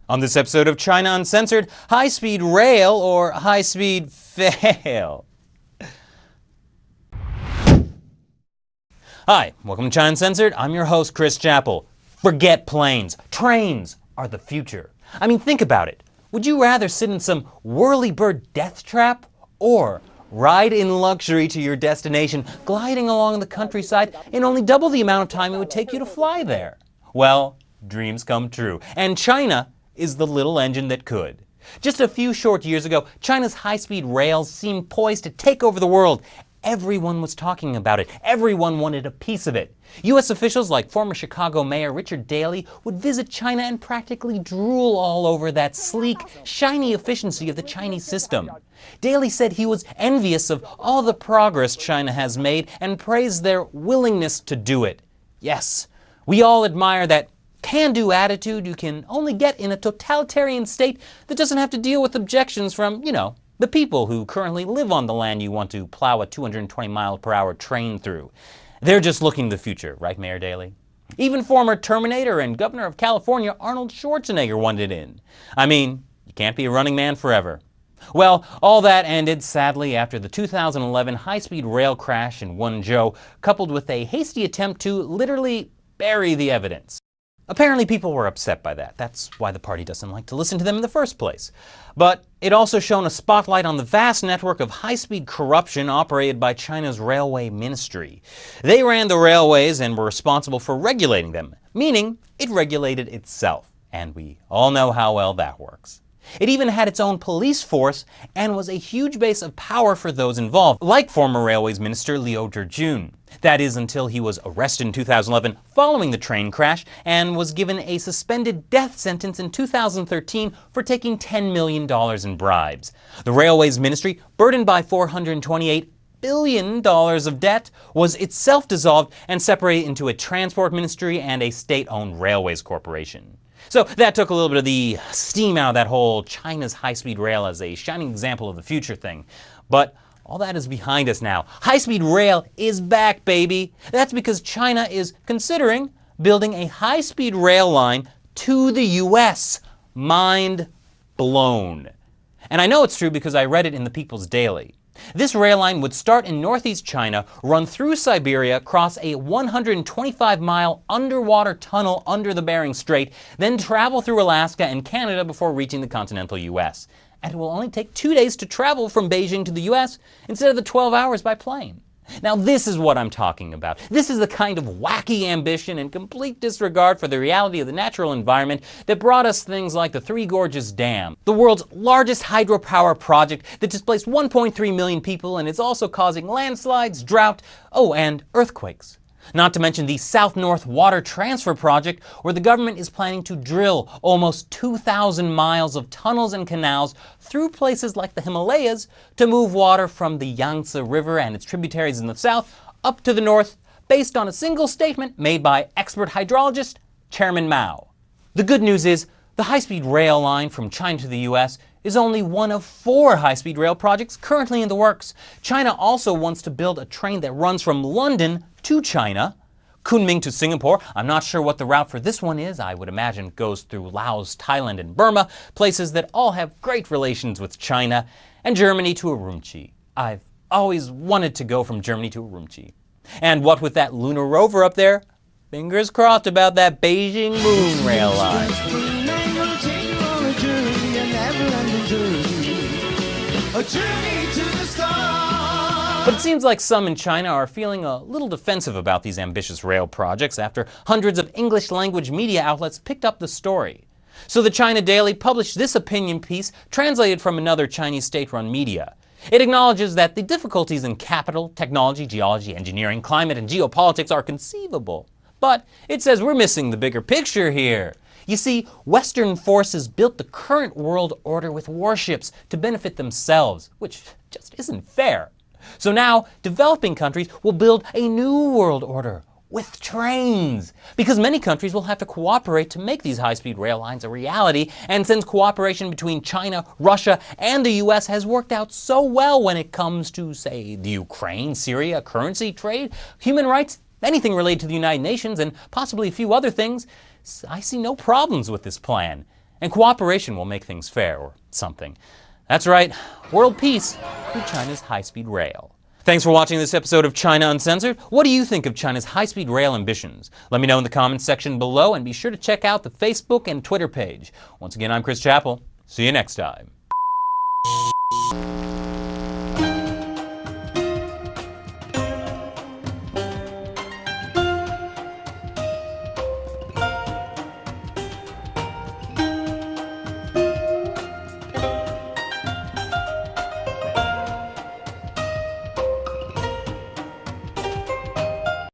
On this episode of China Uncensored, high-speed rail or high-speed fail. Hi, welcome to China Uncensored. I'm your host, Chris Chappell. Forget planes. Trains are the future. I mean, think about it. Would you rather sit in some whirly-bird death trap or ride in luxury to your destination, gliding along the countryside in only double the amount of time it would take you to fly there? Well, dreams come true. And China is the little engine that could. Just a few short years ago, China's high-speed rails seemed poised to take over the world. Everyone was talking about it. Everyone wanted a piece of it. U.S. officials like former Chicago Mayor Richard Daley would visit China and practically drool all over that sleek, shiny efficiency of the Chinese system. Daley said he was envious of all the progress China has made and praised their willingness to do it. Yes, we all admire that can-do attitude you can only get in a totalitarian state that doesn't have to deal with objections from, the people who currently live on the land you want to plow a 220-mile-per-hour train through. They're just looking to the future, right, Mayor Daley? Even former Terminator and Governor of California Arnold Schwarzenegger wanted in. I mean, you can't be a running man forever. Well, all that ended, sadly, after the 2011 high-speed rail crash in Wenzhou, coupled with a hasty attempt to literally bury the evidence. Apparently people were upset by that. That's why the party doesn't like to listen to them in the first place. But it also shone a spotlight on the vast network of high-speed corruption operated by China's railway ministry. They ran the railways and were responsible for regulating them, meaning it regulated itself. And we all know how well that works. It even had its own police force and was a huge base of power for those involved, like former Railways Minister Liu Zhijun. That is until he was arrested in 2011 following the train crash and was given a suspended death sentence in 2013 for taking $10 million in bribes. The Railways Ministry, burdened by $428 billion of debt, was itself dissolved and separated into a transport ministry and a state-owned railways corporation. So that took a little bit of the steam out of that whole China's high-speed rail as a shining example of the future thing. But all that is behind us now. High-speed rail is back, baby. That's because China is considering building a high-speed rail line to the U.S. Mind blown. And I know it's true because I read it in the People's Daily. This rail line would start in northeast China, run through Siberia, cross a 125-mile underwater tunnel under the Bering Strait, then travel through Alaska and Canada before reaching the continental U.S. And it will only take 2 days to travel from Beijing to the U.S. instead of the 12 hours by plane. Now this is what I'm talking about. This is the kind of wacky ambition and complete disregard for the reality of the natural environment that brought us things like the Three Gorges Dam, the world's largest hydropower project that displaced 1.3 million people and is also causing landslides, drought, and earthquakes. Not to mention the South-North Water Transfer Project, where the government is planning to drill almost 2,000 miles of tunnels and canals through places like the Himalayas to move water from the Yangtze River and its tributaries in the south up to the north, based on a single statement made by expert hydrologist Chairman Mao. The good news is the high-speed rail line from China to the U.S. is only one of 4 high-speed rail projects currently in the works. China also wants to build a train that runs from London to China, Kunming to Singapore. I'm not sure what the route for this one is. I would imagine it goes through Laos, Thailand, and Burma, places that all have great relations with China, and Germany to Urumqi. I've always wanted to go from Germany to Urumqi. And what with that lunar rover up there, fingers crossed about that Beijing moon rail line. But it seems like some in China are feeling a little defensive about these ambitious rail projects after hundreds of English-language media outlets picked up the story. So the China Daily published this opinion piece translated from another Chinese state-run media. It acknowledges that the difficulties in capital, technology, geology, engineering, climate, and geopolitics are conceivable. But it says we're missing the bigger picture here. You see, Western forces built the current world order with warships to benefit themselves, which just isn't fair. So now, developing countries will build a new world order with trains, because many countries will have to cooperate to make these high-speed rail lines a reality, and since cooperation between China, Russia, and the US has worked out so well when it comes to, say, the Ukraine-Syria currency trade, human rights, anything related to the United Nations, and possibly a few other things, I see no problems with this plan. And cooperation will make things fair, or something. That's right, world peace through China's high-speed rail. Thanks for watching this episode of China Uncensored. What do you think of China's high-speed rail ambitions? Let me know in the comments section below, and be sure to check out the Facebook and Twitter page. Once again, I'm Chris Chappell. See you next time.